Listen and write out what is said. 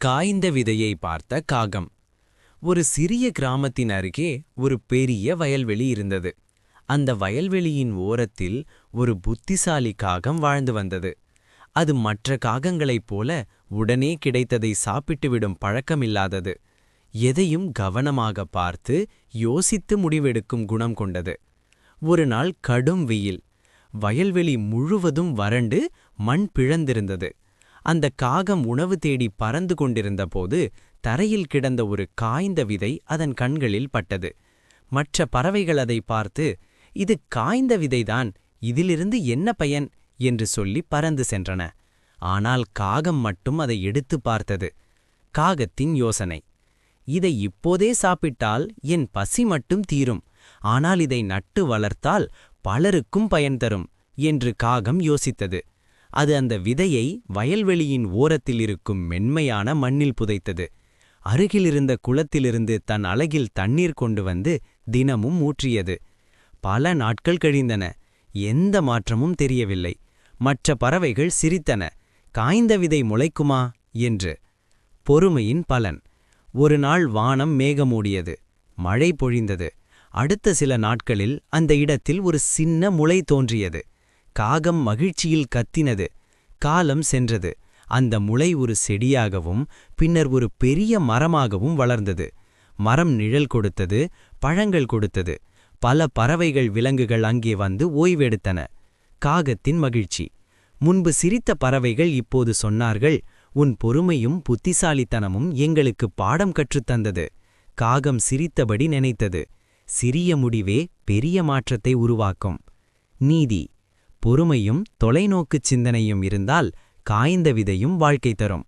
காய்ந்த விதையை பார்த்த காகம். ஒரு சிறிய கிராமத்தின் அருகே ஒரு பெரிய வயல்வெளி இருந்தது. அந்த வயல்வெளியின் ஓரத்தில் ஒரு புத்திசாலி காகம் வாழ்ந்து வந்தது. அது மற்ற காகங்களைப் போல உடனே கிடைத்ததை சாப்பிட்டுவிடும் பழக்கமில்லாதது. எதையும் கவனமாக பார்த்து யோசித்து முடிவெடுக்கும் குணம் கொண்டது. ஒரு நாள் கடும் வெயில். வயல்வெளி முழுவதும் வறண்டு மண் பிளந்திருந்தது. அந்த காகம் உணவு தேடி பறந்து கொண்டிருந்தபோது தரையில் கிடந்த ஒரு காய்ந்த விதை அதன் கண்களில் பட்டது. மற்ற பறவைகள் அதை பார்த்து, இது காய்ந்த விதைதான், இதிலிருந்து என்ன பயன் என்று சொல்லி பறந்து சென்றன. ஆனால் காகம் மட்டும் அதை எடுத்து பார்த்தது. காகத்தின் யோசனை: இதை இப்போதே சாப்பிட்டால் என் பசி மட்டும் தீரும், ஆனால் இதை நட்டு வளர்த்தால் பலருக்கும் பயன் தரும் என்று காகம் யோசித்தது. அது அந்த விதையை வயல்வெளியின் ஓரத்தில் இருக்கும் மென்மையான மண்ணில் புதைத்தது. அருகிலிருந்த குளத்திலிருந்து தன் அலகில் தண்ணீர் கொண்டு வந்து தினமும் ஊற்றியது. பல நாட்கள் கழிந்தன. எந்த மாற்றமும் தெரியவில்லை. மற்ற பறவைகள் சிரித்தன, காய்ந்த விதை முளைக்குமா என்று. பொறுமையின் பலன். ஒரு நாள் வானம் மேகமூடியது. மழை பொழிந்தது. அடுத்த சில நாட்களில் அந்த இடத்தில் ஒரு சின்ன முளை தோன்றியது. காகம் மகிழ்ச்சியில் கத்தினது. காலம் சென்றது. அந்த முளை ஒரு செடியாகவும் பின்னர் ஒரு பெரிய மரமாகவும் வளர்ந்தது. மரம் நிழல் கொடுத்தது, பழங்கள் கொடுத்தது. பல பறவைகள், விலங்குகள் அங்கே வந்து ஓய்வெடுத்தன. காகத்தின் மகிழ்ச்சி. முன்பு சிரித்த பறவைகள் இப்போது சொன்னார்கள், உன் பொறுமையும் புத்திசாலித்தனமும் எங்களுக்கு பாடம் கற்றுத்தந்தது. காகம் சிரித்தபடி நினைத்தது, சிறிய முடிவே பெரிய மாற்றத்தை உருவாக்கும். நீதி: பொறுமையும் தொலைநோக்குச் சிந்தனையும் இருந்தால் காய்ந்த விதையும் வாழ்க்கை தரும்.